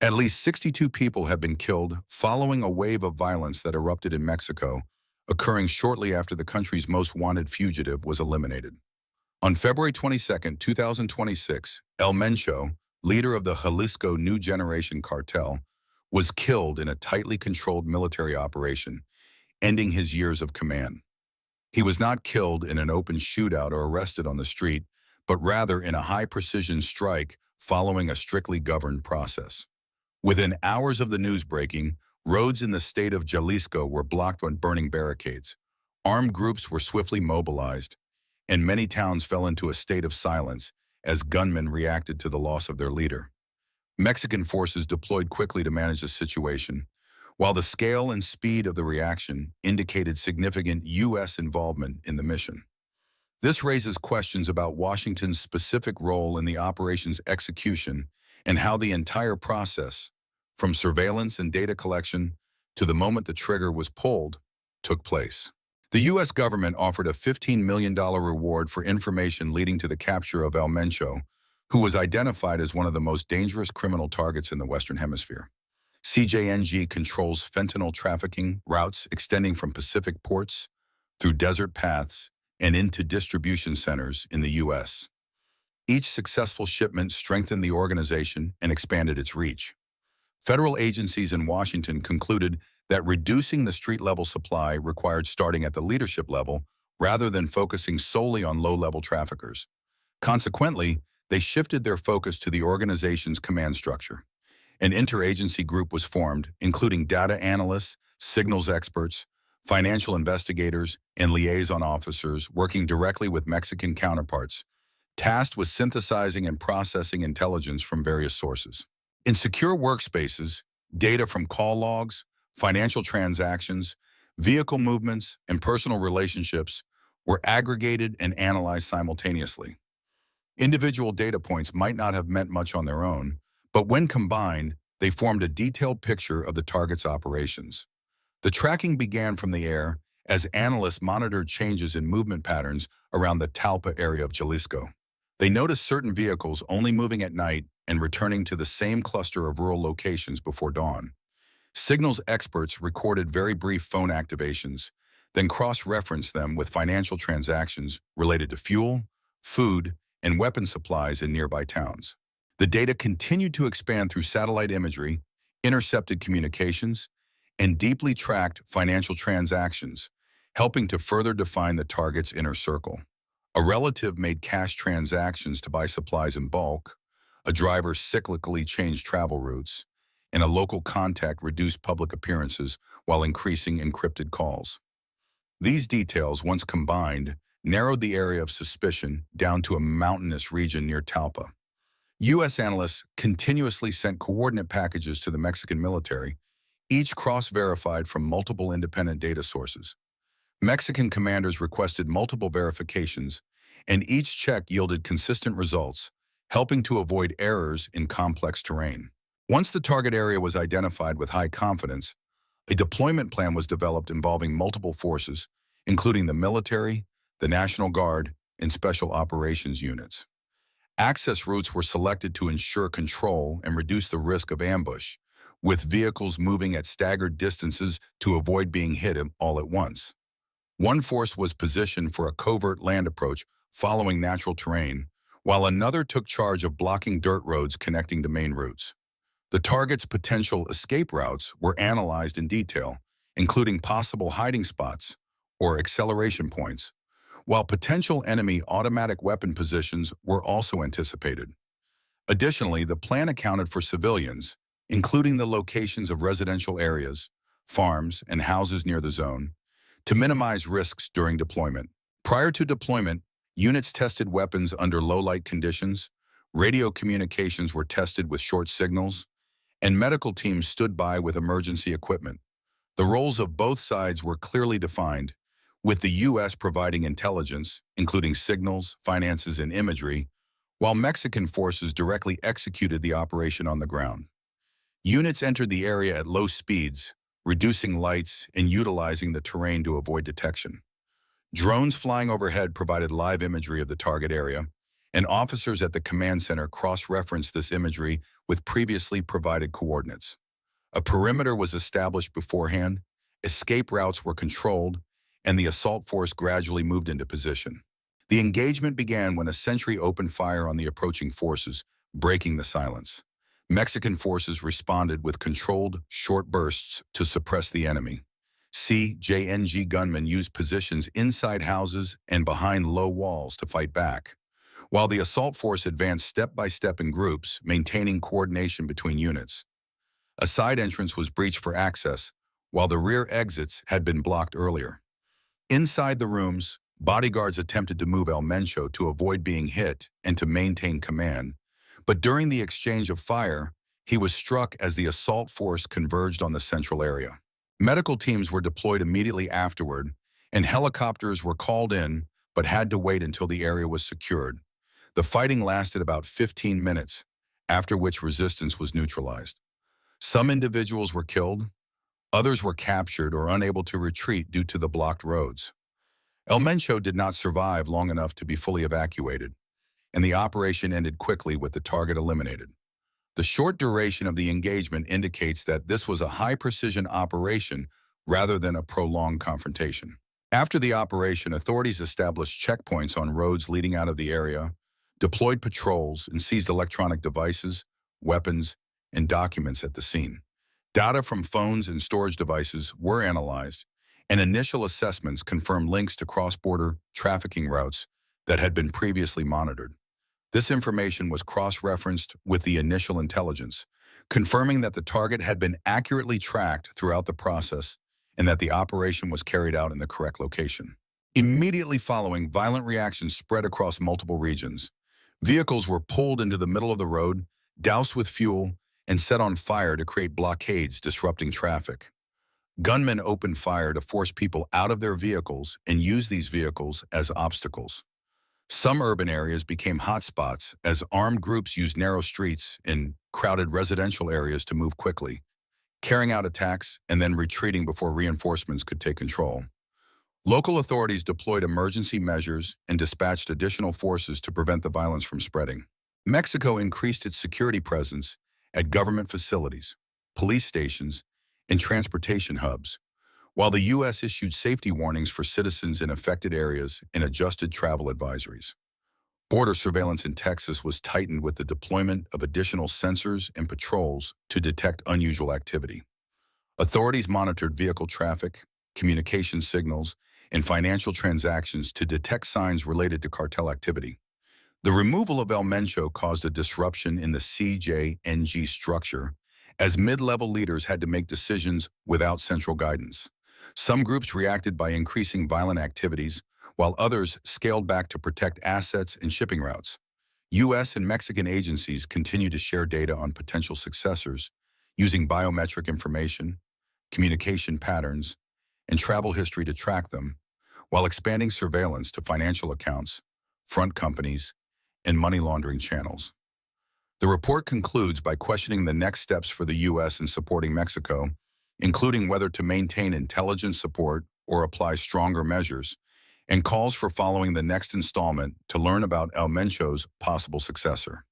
At least 62 people have been killed following a wave of violence that erupted in Mexico, occurring shortly after the country's most wanted fugitive was eliminated. On February 22, 2026, El Mencho, leader of the Jalisco New Generation Cartel, was killed in a tightly controlled military operation, ending his years of command. He was not killed in an open shootout or arrested on the street, but rather in a high-precision strike following a strictly governed process. Within hours of the news breaking, roads in the state of Jalisco were blocked by burning barricades. Armed groups were swiftly mobilized, and many towns fell into a state of silence as gunmen reacted to the loss of their leader. Mexican forces deployed quickly to manage the situation, while the scale and speed of the reaction indicated significant U.S. involvement in the mission. This raises questions about Washington's specific role in the operation's execution and how the entire process, from surveillance and data collection to the moment the trigger was pulled, took place. The U.S. government offered a $15 million reward for information leading to the capture of El Mencho, who was identified as one of the most dangerous criminal targets in the Western Hemisphere. CJNG controls fentanyl trafficking routes extending from Pacific ports through desert paths and into distribution centers in the U.S. Each successful shipment strengthened the organization and expanded its reach. Federal agencies in Washington concluded that reducing the street-level supply required starting at the leadership level rather than focusing solely on low-level traffickers. Consequently, they shifted their focus to the organization's command structure. An interagency group was formed, including data analysts, signals experts, financial investigators, and liaison officers working directly with Mexican counterparts, tasked with synthesizing and processing intelligence from various sources. In secure workspaces, data from call logs, financial transactions, vehicle movements, and personal relationships were aggregated and analyzed simultaneously. Individual data points might not have meant much on their own, but when combined, they formed a detailed picture of the target's operations. The tracking began from the air as analysts monitored changes in movement patterns around the Talpa area of Jalisco. They noticed certain vehicles only moving at night and returning to the same cluster of rural locations before dawn. Signals experts recorded very brief phone activations, then cross-referenced them with financial transactions related to fuel, food, and weapon supplies in nearby towns. The data continued to expand through satellite imagery, intercepted communications, and deeply tracked financial transactions, helping to further define the target's inner circle. A relative made cash transactions to buy supplies in bulk, a driver cyclically changed travel routes, and a local contact reduced public appearances while increasing encrypted calls. These details, once combined, narrowed the area of suspicion down to a mountainous region near Talpa. U.S. analysts continuously sent coordinate packages to the Mexican military, each cross-verified from multiple independent data sources. Mexican commanders requested multiple verifications, and each check yielded consistent results, helping to avoid errors in complex terrain. Once the target area was identified with high confidence, a deployment plan was developed involving multiple forces, including the military, the National Guard, and special operations units. Access routes were selected to ensure control and reduce the risk of ambush, with vehicles moving at staggered distances to avoid being hit all at once. One force was positioned for a covert land approach following natural terrain, while another took charge of blocking dirt roads connecting to main routes. The target's potential escape routes were analyzed in detail, including possible hiding spots or acceleration points, while potential enemy automatic weapon positions were also anticipated. Additionally, the plan accounted for civilians, including the locations of residential areas, farms, and houses near the zone, to minimize risks during deployment. Prior to deployment, units tested weapons under low-light conditions, radio communications were tested with short signals, and medical teams stood by with emergency equipment. The roles of both sides were clearly defined, with the U.S. providing intelligence, including signals, finances, and imagery, while Mexican forces directly executed the operation on the ground. Units entered the area at low speeds, reducing lights and utilizing the terrain to avoid detection. Drones flying overhead provided live imagery of the target area, and officers at the command center cross-referenced this imagery with previously provided coordinates. A perimeter was established beforehand, escape routes were controlled, and the assault force gradually moved into position. The engagement began when a sentry opened fire on the approaching forces, breaking the silence. Mexican forces responded with controlled, short bursts to suppress the enemy. CJNG gunmen used positions inside houses and behind low walls to fight back, while the assault force advanced step by step in groups, maintaining coordination between units. A side entrance was breached for access, while the rear exits had been blocked earlier. Inside the rooms, bodyguards attempted to move El Mencho to avoid being hit and to maintain command, but during the exchange of fire, he was struck as the assault force converged on the central area. Medical teams were deployed immediately afterward, and helicopters were called in but had to wait until the area was secured. The fighting lasted about 15 minutes, after which resistance was neutralized. Some individuals were killed, others were captured or unable to retreat due to the blocked roads. El Mencho did not survive long enough to be fully evacuated, and the operation ended quickly with the target eliminated. The short duration of the engagement indicates that this was a high-precision operation rather than a prolonged confrontation. After the operation, authorities established checkpoints on roads leading out of the area, deployed patrols, and seized electronic devices, weapons, and documents at the scene. Data from phones and storage devices were analyzed, and initial assessments confirmed links to cross-border trafficking routes that had been previously monitored. This information was cross-referenced with the initial intelligence, confirming that the target had been accurately tracked throughout the process and that the operation was carried out in the correct location. Immediately following, violent reactions spread across multiple regions. Vehicles were pulled into the middle of the road, doused with fuel, and set on fire to create blockades disrupting traffic. Gunmen opened fire to force people out of their vehicles and used these vehicles as obstacles. Some urban areas became hotspots as armed groups used narrow streets and crowded residential areas to move quickly, carrying out attacks and then retreating before reinforcements could take control. Local authorities deployed emergency measures and dispatched additional forces to prevent the violence from spreading. Mexico increased its security presence at government facilities, police stations, and transportation hubs, while the U.S. issued safety warnings for citizens in affected areas and adjusted travel advisories. Border surveillance in Texas was tightened with the deployment of additional sensors and patrols to detect unusual activity. Authorities monitored vehicle traffic, communication signals, and financial transactions to detect signs related to cartel activity. The removal of El Mencho caused a disruption in the CJNG structure, as mid-level leaders had to make decisions without central guidance. Some groups reacted by increasing violent activities, while others scaled back to protect assets and shipping routes. U.S. and Mexican agencies continue to share data on potential successors, using biometric information, communication patterns, and travel history to track them, while expanding surveillance to financial accounts, front companies, and money laundering channels. The report concludes by questioning the next steps for the U.S. in supporting Mexico, including whether to maintain intelligence support or apply stronger measures, and calls for following the next installment to learn about El Mencho's possible successor.